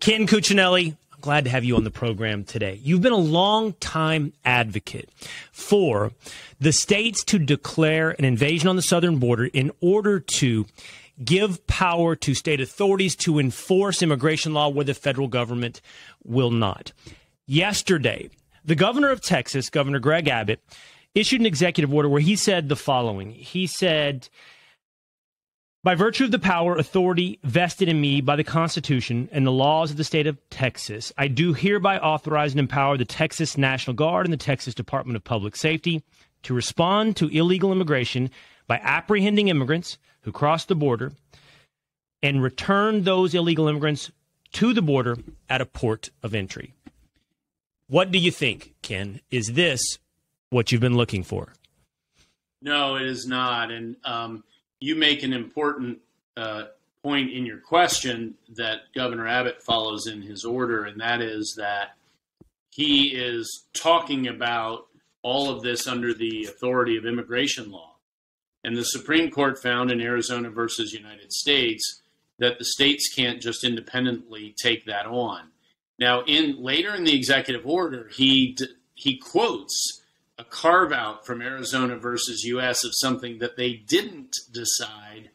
Cain Cuccinelli, I'm glad to have you on the program today. You've been a long-time advocate for the states to declare an invasion on the southern border in order to give power to state authorities to enforce immigration law where the federal government will not. Yesterday, the governor of Texas, Governor Greg Abbott, issued an executive order where he said the following. He said, by virtue of the power, authority vested in me by the Constitution and the laws of the state of Texas, I do hereby authorize and empower the Texas National Guard and the Texas Department of Public Safety to respond to illegal immigration by apprehending immigrants who cross the border and return those illegal immigrants to the border at a port of entry. What do you think, Ken? Is this what you've been looking for? No, it is not. And you make an important point in your question that Governor Abbott follows in his order, and that is that he is talking about all of this under the authority of immigration law. And the Supreme Court found in Arizona versus United States that the states can't just independently take that on. Now, later in the executive order, he quotes a carve-out from Arizona versus U.S. of something that they didn't decide,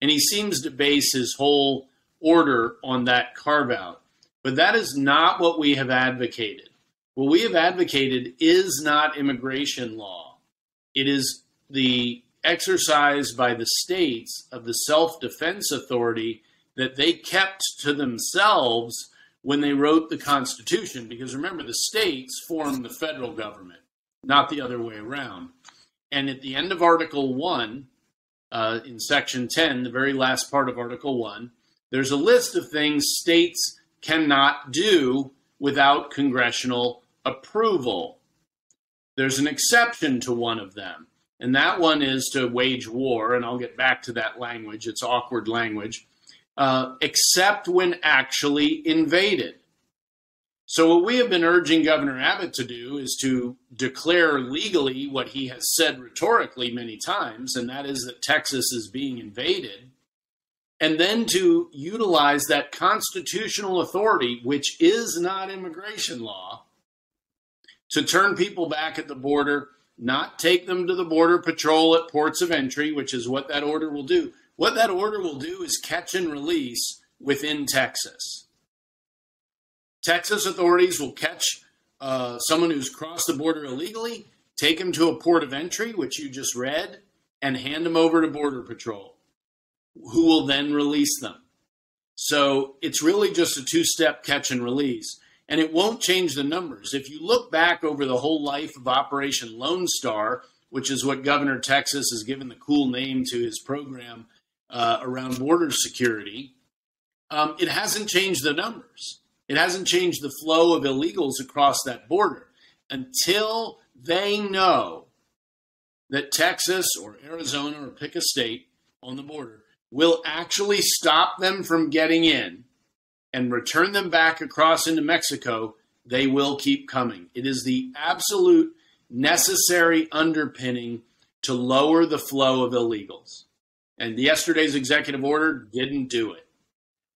and he seems to base his whole order on that carve-out. But that is not what we have advocated. What we have advocated is not immigration law. It is the exercise by the states of the self-defense authority that they kept to themselves when they wrote the Constitution. Because remember, the states form the federal government, not the other way around. And at the end of Article 1, in Section 10, the very last part of Article 1, there's a list of things states cannot do without congressional approval. There's an exception to one of them, and that one is to wage war, and I'll get back to that language. It's awkward language, except when actually invaded. So what we have been urging Governor Abbott to do is to declare legally what he has said rhetorically many times, and that is that Texas is being invaded, and then to utilize that constitutional authority, which is not immigration law, to turn people back at the border, not take them to the border patrol at ports of entry, which is what that order will do. What that order will do is catch and release within Texas. Texas authorities will catch someone who's crossed the border illegally, take him to a port of entry, which you just read, and hand them over to Border Patrol, who will then release them. So it's really just a two-step catch and release, and it won't change the numbers. If you look back over the whole life of Operation Lone Star, which is what Governor Texas has given the cool name to his program around border security, it hasn't changed the numbers. It hasn't changed the flow of illegals across that border until they know that Texas or Arizona, or pick a state on the border, will actually stop them from getting in and return them back across into Mexico. They will keep coming. It is the absolute necessary underpinning to lower the flow of illegals. And yesterday's executive order didn't do it.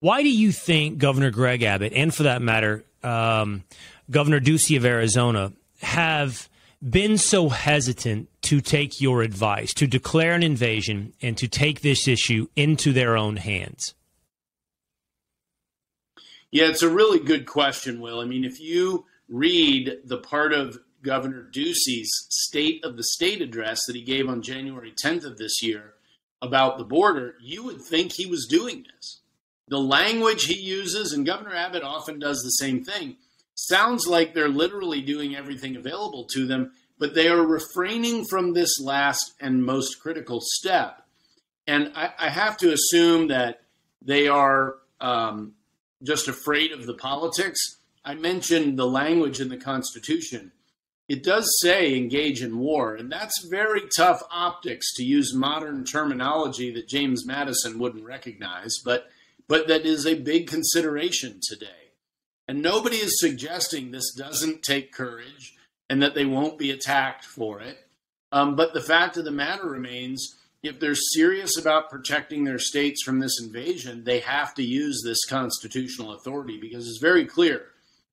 Why do you think Governor Greg Abbott, and for that matter, Governor Ducey of Arizona, have been so hesitant to take your advice, to declare an invasion, and to take this issue into their own hands? Yeah, it's a really good question, Will. I mean, if you read the part of Governor Ducey's State of the State address that he gave on January 10th of this year about the border, you would think he was doing this. The language he uses, and Governor Abbott often does the same thing, sounds like they're literally doing everything available to them, but they are refraining from this last and most critical step. And I have to assume that they are just afraid of the politics. I mentioned the language in the Constitution. It does say engage in war, and that's very tough optics, to use modern terminology that James Madison wouldn't recognize, but that is a big consideration today. And nobody is suggesting this doesn't take courage and that they won't be attacked for it. But the fact of the matter remains, if they're serious about protecting their states from this invasion, they have to use this constitutional authority, because it's very clear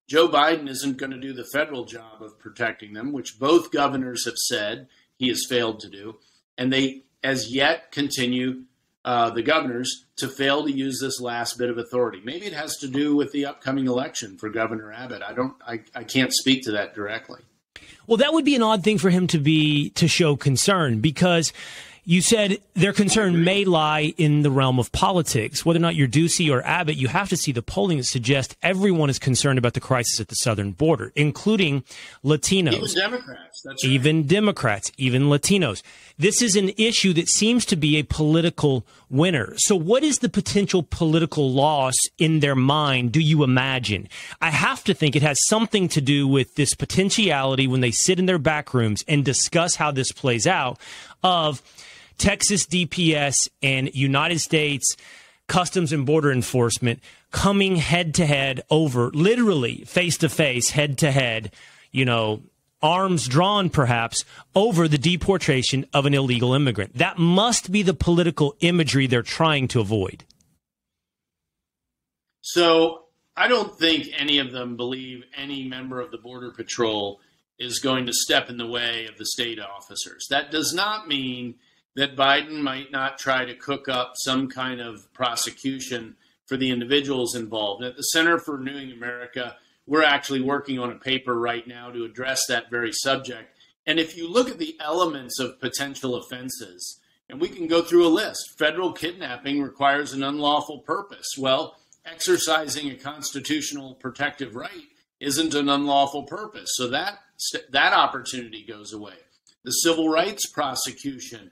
Joe Biden isn't going to do the federal job of protecting them, which both governors have said he has failed to do. And they, as yet, continue, the governors, to fail to use this last bit of authority. Maybe it has to do with the upcoming election for Governor Abbott. I can't speak to that directly. Well, that would be an odd thing for him to show concern, because you said their concern may lie in the realm of politics. Whether or not you're Ducey or Abbott, you have to see the polling that suggests everyone is concerned about the crisis at the southern border, including Latinos. Even Democrats. That's right. Even Democrats, even Latinos. This is an issue that seems to be a political winner. So what is the potential political loss in their mind, do you imagine? I have to think it has something to do with this potentiality when they sit in their back rooms and discuss how this plays out of Texas DPS and United States Customs and Border Enforcement coming head to head over, literally face to face, head to head, arms drawn perhaps, over the deportation of an illegal immigrant. That must be the political imagery they're trying to avoid. So I don't think any of them believe any member of the Border Patrol is going to step in the way of the state officers. That does not mean that Biden might not try to cook up some kind of prosecution for the individuals involved. At the Center for Renewing America, we're actually working on a paper right now to address that very subject. And if you look at the elements of potential offenses, and we can go through a list, federal kidnapping requires an unlawful purpose. Well, exercising a constitutional protective right isn't an unlawful purpose. So that opportunity goes away. The civil rights prosecution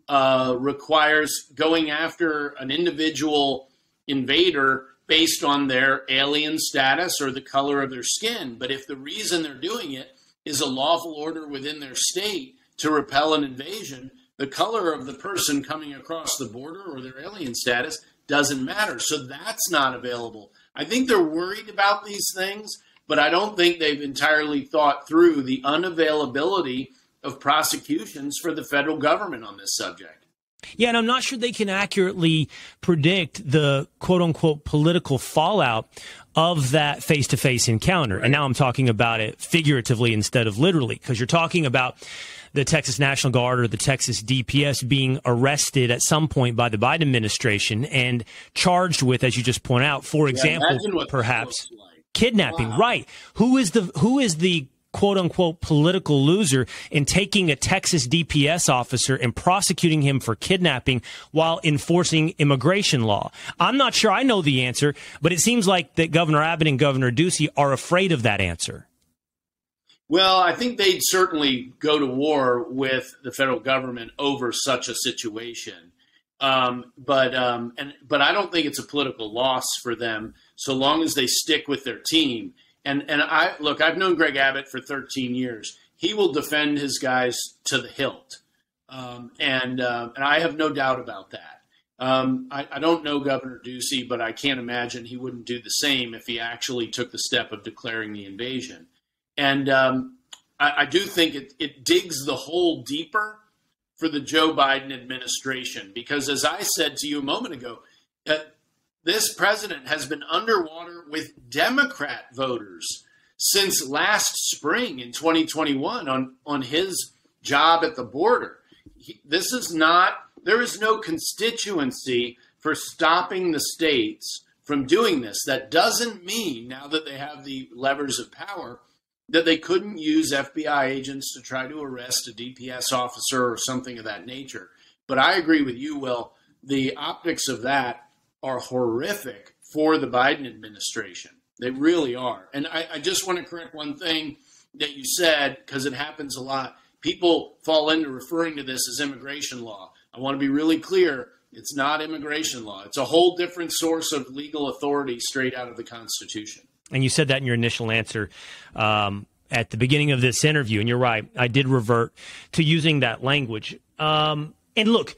requires going after an individual invader based on their alien status or the color of their skin. But if the reason they're doing it is a lawful order within their state to repel an invasion, the color of the person coming across the border or their alien status doesn't matter. So that's not available. I think they're worried about these things, but I don't think they've entirely thought through the unavailability of prosecutions for the federal government on this subject. Yeah, and I'm not sure they can accurately predict the quote-unquote political fallout of that face-to-face encounter. Right. And now I'm talking about it figuratively instead of literally, because you're talking about the Texas National Guard or the Texas DPS being arrested at some point by the Biden administration and charged with, as you just point out, for example, perhaps kidnapping. Wow. Right. Who is the quote-unquote political loser in taking a Texas DPS officer and prosecuting him for kidnapping while enforcing immigration law? I'm not sure I know the answer, but it seems like that Governor Abbott and Governor Ducey are afraid of that answer. Well, I think they'd certainly go to war with the federal government over such a situation. But I don't think it's a political loss for them so long as they stick with their team. And I've known Greg Abbott for 13 years. He will defend his guys to the hilt. And I have no doubt about that. I don't know Governor Ducey, but I can't imagine he wouldn't do the same if he actually took the step of declaring the invasion. And I do think it digs the hole deeper for the Joe Biden administration, because as I said to you a moment ago, this president has been underwater with Democrat voters since last spring in 2021 on his job at the border. There is no constituency for stopping the states from doing this. That doesn't mean, now that they have the levers of power, that they couldn't use FBI agents to try to arrest a DPS officer or something of that nature. But I agree with you, Will. The optics of that are horrific for the Biden administration. They really are. And I just want to correct one thing that you said, because it happens a lot. People fall into referring to this as immigration law. I want to be really clear. It's not immigration law. It's a whole different source of legal authority straight out of the Constitution. And you said that in your initial answer at the beginning of this interview. And you're right. I did revert to using that language. And look,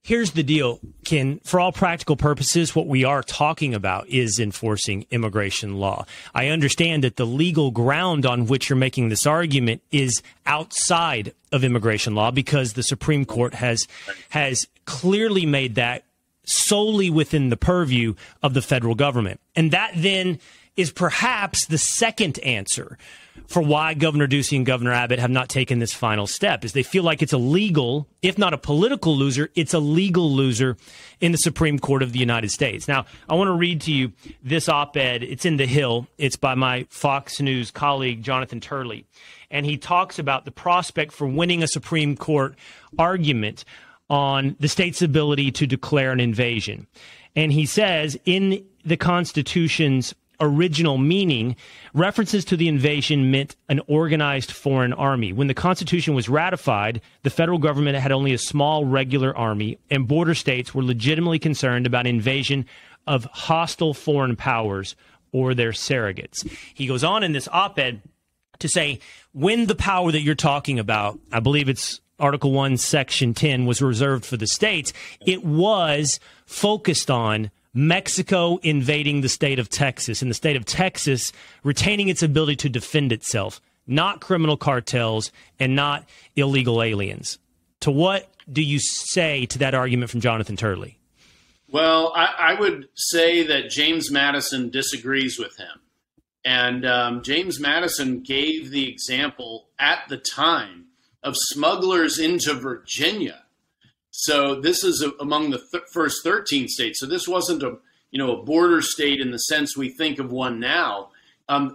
Here's the deal, Ken. For all practical purposes, what we are talking about is enforcing immigration law. I understand that the legal ground on which you're making this argument is outside of immigration law because the Supreme Court has clearly made that solely within the purview of the federal government. And that then is perhaps the second answer for why Governor Ducey and Governor Abbott have not taken this final step, is they feel like it's a legal, if not a political loser, it's a legal loser in the Supreme Court of the United States. Now, I want to read to you this op-ed. It's in The Hill. It's by my Fox News colleague, Jonathan Turley. And he talks about the prospect for winning a Supreme Court argument on the state's ability to declare an invasion. And he says, in the Constitution's original meaning, references to the invasion meant an organized foreign army. When the Constitution was ratified, the federal government had only a small regular army, and border states were legitimately concerned about invasion of hostile foreign powers or their surrogates. He goes on in this op-ed to say, when the power that you're talking about, I believe it's Article 1, Section 10, was reserved for the states, it was focused on Mexico invading the state of Texas, and the state of Texas retaining its ability to defend itself, not criminal cartels and not illegal aliens. To what do you say to that argument from Jonathan Turley? Well, I would say that James Madison disagrees with him. And James Madison gave the example at the time of smugglers into Virginia. So this is among the first 13 states. So this wasn't a border state in the sense we think of one now.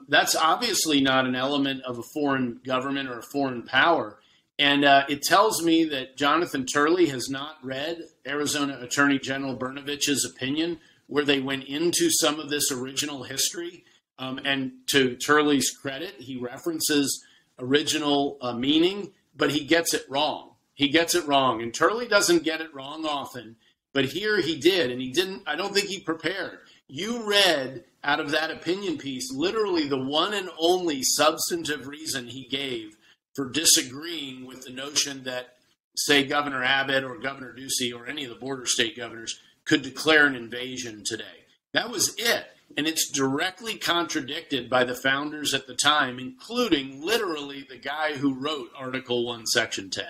That's obviously not an element of a foreign government or a foreign power. And it tells me that Jonathan Turley has not read Arizona Attorney General Brnovich's opinion, where they went into some of this original history. And to Turley's credit, he references original meaning, but he gets it wrong. He gets it wrong, and Turley doesn't get it wrong often, but here he did, and he didn't. I don't think he prepared. You read out of that opinion piece literally the one and only substantive reason he gave for disagreeing with the notion that, say, Governor Abbott or Governor Ducey or any of the border state governors could declare an invasion today. That was it, and it's directly contradicted by the founders at the time, including literally the guy who wrote Article 1, Section 10.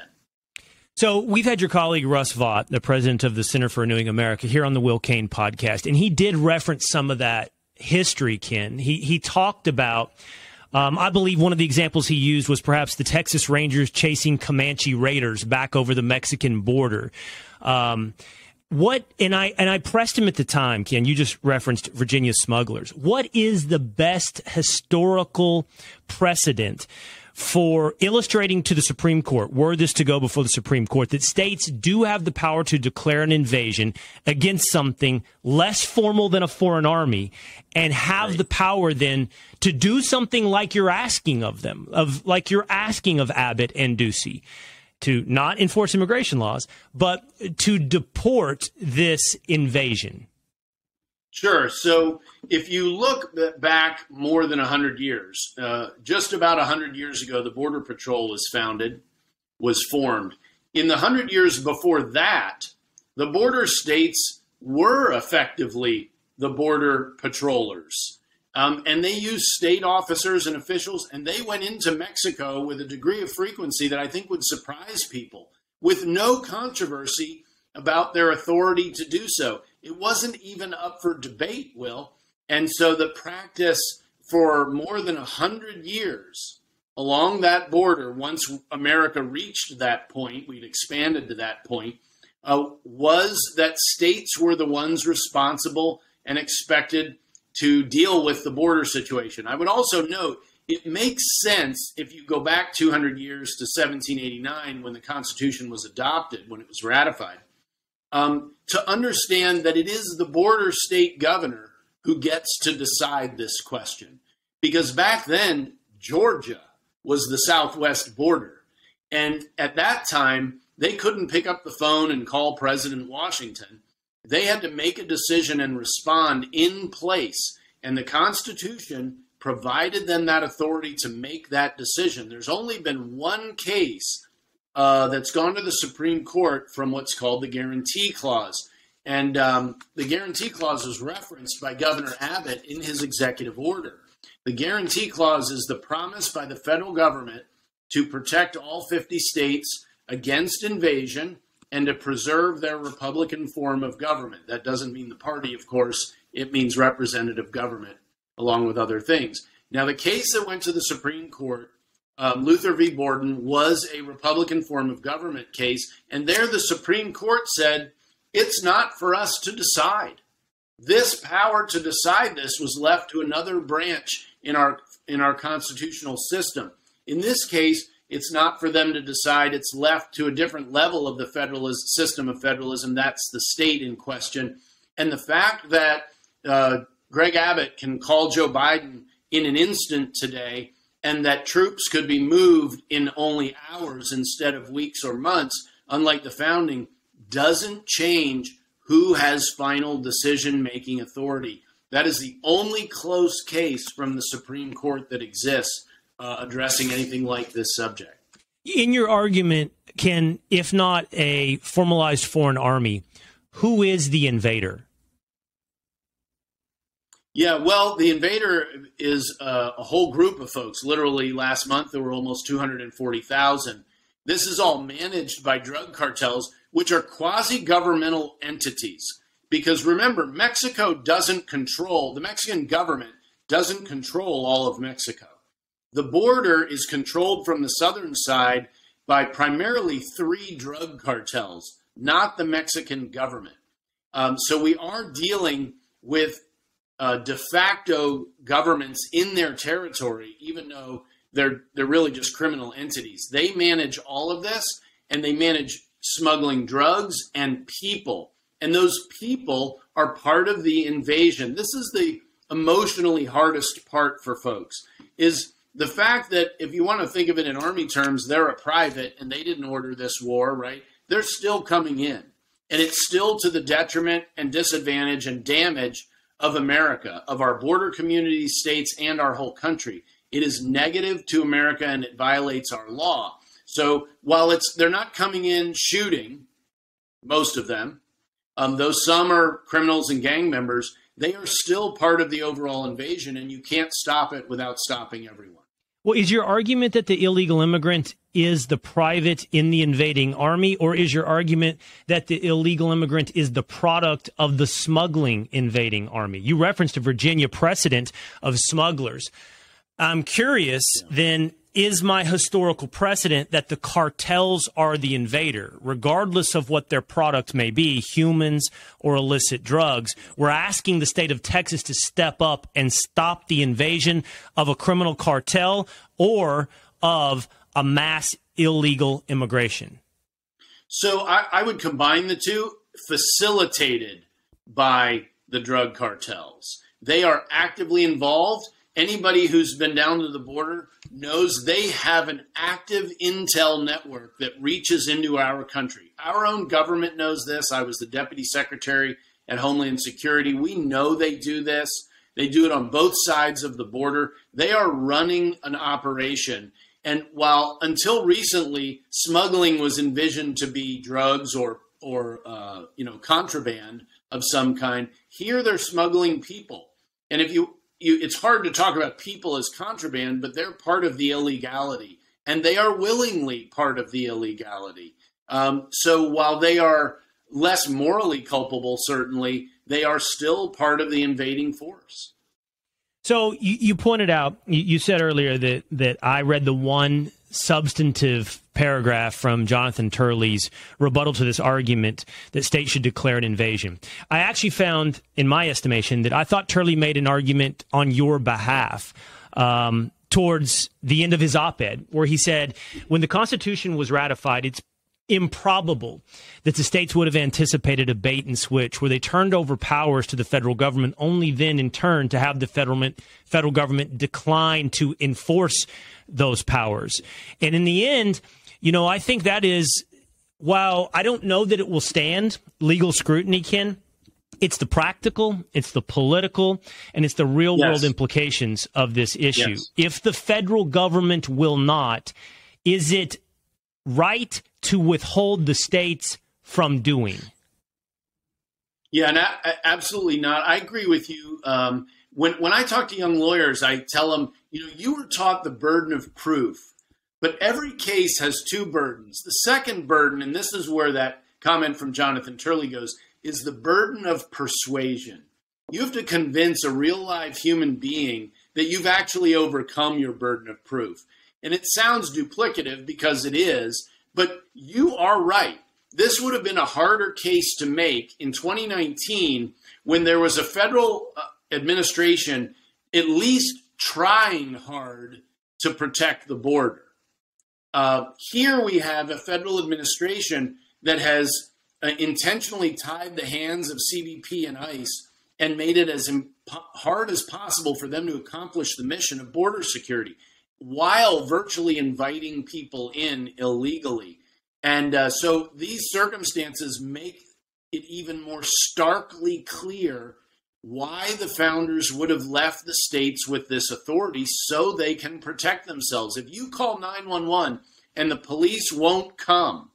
So we've had your colleague Russ Vought, the president of the Center for Renewing America, here on the Cain Podcast, and he did reference some of that history, Ken. He talked about, I believe one of the examples he used was perhaps the Texas Rangers chasing Comanche raiders back over the Mexican border. And I pressed him at the time, Ken, you just referenced Virginia smugglers. What is the best historical precedent for illustrating to the Supreme Court, were this to go before the Supreme Court, that states do have the power to declare an invasion against something less formal than a foreign army and have the power then to do something like you're asking of them, like you're asking of Abbott and Ducey, to not enforce immigration laws, but to deport this invasion? Sure. So if you look back more than 100 years, just about 100 years ago, the Border Patrol was formed. In the 100 years before that, the border states were effectively the border patrollers. And they used state officers and officials, and they went into Mexico with a degree of frequency that I think would surprise people, with no controversy about their authority to do so. It wasn't even up for debate, Will. And so the practice for more than 100 years along that border, once America reached that point, we'd expanded to that point, was that states were the ones responsible and expected to deal with the border situation. I would also note it makes sense if you go back 200 years to 1789 when the Constitution was adopted, when it was ratified, to understand that it is the border state governor who gets to decide this question. Because back then, Georgia was the southwest border. And at that time, they couldn't pick up the phone and call President Washington. They had to make a decision and respond in place. And the Constitution provided them that authority to make that decision. There's only been one case that's gone to the Supreme Court from what's called the Guarantee Clause. And the Guarantee Clause was referenced by Governor Abbott in his executive order. The Guarantee Clause is the promise by the federal government to protect all 50 states against invasion and to preserve their Republican form of government. That doesn't mean the party, of course. It means representative government, along with other things. Now, the case that went to the Supreme Court, Luther v. Borden, was a Republican form of government case. And there the Supreme Court said, it's not for us to decide. This power to decide this was left to another branch in our constitutional system. In this case, it's not for them to decide. It's left to a different level of the federalism system of federalism. That's the state in question. And the fact that Greg Abbott can call Joe Biden in an instant today, and that troops could be moved in only hours instead of weeks or months, unlike the founding, doesn't change who has final decision-making authority. That is the only close case from the Supreme Court that exists addressing anything like this subject. In your argument, Ken, if not a formalized foreign army, who is the invader? Yeah, well, the invader is a whole group of folks. Literally, last month, there were almost 240,000. This is all managed by drug cartels, which are quasi-governmental entities. Because remember, Mexico doesn't control, the Mexican government doesn't control all of Mexico. The border is controlled from the southern side by primarily 3 drug cartels, not the Mexican government. So we are dealing with de facto governments in their territory, even though they're really just criminal entities. They manage all of this, and they manage smuggling drugs and people. And those people are part of the invasion. This is the emotionally hardest part for folks, is the fact that if you want to think of it in Army terms, they're a private and they didn't order this war, right? They're still coming in. And it's still to the detriment and disadvantage and damage of America, of our border communities, states, and our whole country. It is negative to America and it violates our law. So while they're not coming in shooting, most of them, though some are criminals and gang members, they are still part of the overall invasion, and you can't stop it without stopping everyone. Well, is your argument that the illegal immigrant is the private in the invading army, or is your argument that the illegal immigrant is the product of the smuggling invading army? You referenced a Virginia precedent of smugglers. I'm curious, then, is my historical precedent that the cartels are the invader, regardless of what their product may be, humans or illicit drugs? We're asking the state of Texas to step up and stop the invasion of a criminal cartel or of a mass illegal immigration. So I would combine the two, facilitated by the drug cartels. They are actively involved. Anybody who's been down to the border knows they have an active intel network that reaches into our country. Our own government knows this. I was the deputy secretary at Homeland Security. We know they do this. They do it on both sides of the border. They are running an operation. And while until recently smuggling was envisioned to be drugs or contraband of some kind, here they're smuggling people. And it's hard to talk about people as contraband, but they're part of the illegality, and they are willingly part of the illegality. So while they are less morally culpable, certainly, they are still part of the invading force. So you pointed out, you said earlier that I read the one substantive paragraph from Jonathan Turley's rebuttal to this argument that states should declare an invasion. I actually found, in my estimation, that I thought Turley made an argument on your behalf towards the end of his op-ed, where he said, when the Constitution was ratified, it's improbable that the states would have anticipated a bait and switch where they turned over powers to the federal government, only then in turn to have the federal government decline to enforce those powers. And in the end, I think that is, while I don't know that it will stand legal scrutiny, Ken, it's the practical, it's the political, and it's the real world implications of this issue. Yes. If the federal government will not, is it right to withhold the states from doing? Yeah, absolutely not. I agree with you. When I talk to young lawyers, I tell them, you were taught the burden of proof, but every case has two burdens. The second burden, and this is where that comment from Jonathan Turley goes, is the burden of persuasion. You have to convince a real live human being that you've actually overcome your burden of proof. And it sounds duplicative because it is, but you are right. This would have been a harder case to make in 2019 when there was a federal administration at least trying hard to protect the border. Here we have a federal administration that has intentionally tied the hands of CBP and ICE and made it as hard as possible for them to accomplish the mission of border security while virtually inviting people in illegally. And so these circumstances make it even more starkly clear why the founders would have left the states with this authority so they can protect themselves. If you call 911 and the police won't come,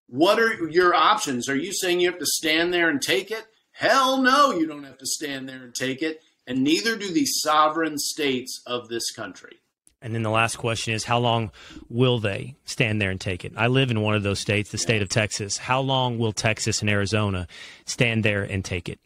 what are your options? Are you saying you have to stand there and take it? Hell no, you don't have to stand there and take it. And neither do the sovereign states of this country. And then the last question is, how long will they stand there and take it? I live in one of those states, the state of Texas. How long will Texas and Arizona stand there and take it?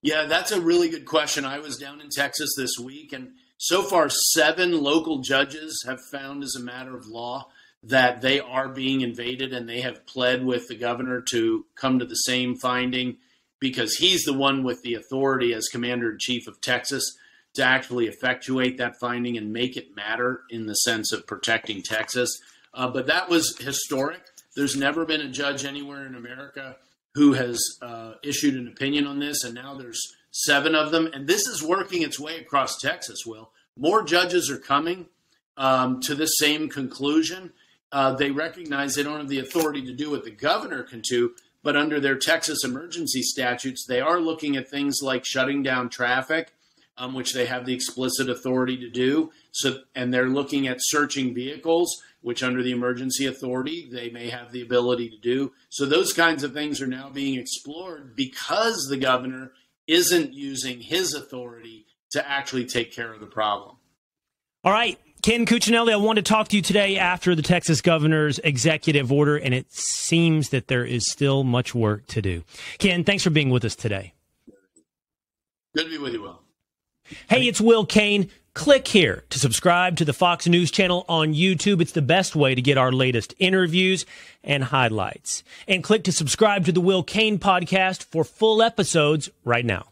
Yeah, that's a really good question. I was down in Texas this week, and so far 7 local judges have found as a matter of law that they are being invaded, and they have pled with the governor to come to the same finding because he's the one with the authority as Commander-in-Chief of Texas to actually effectuate that finding and make it matter in the sense of protecting Texas. But that was historic. There's never been a judge anywhere in America who has issued an opinion on this, and now there's 7 of them. And this is working its way across Texas, Will. More judges are coming to the same conclusion. They recognize they don't have the authority to do what the governor can do, but under their Texas emergency statutes, they are looking at things like shutting down traffic, which they have the explicit authority to do. And they're looking at searching vehicles, which under the emergency authority, they may have the ability to do. So those kinds of things are now being explored because the governor isn't using his authority to actually take care of the problem. All right. Ken Cuccinelli, I want to talk to you today after the Texas governor's executive order, and it seems that there is still much work to do. Ken, thanks for being with us today. Good to be with you, Will. Hey, it's Will Cain. Click here to subscribe to the Fox News channel on YouTube. It's the best way to get our latest interviews and highlights. And click to subscribe to the Will Cain Podcast for full episodes right now.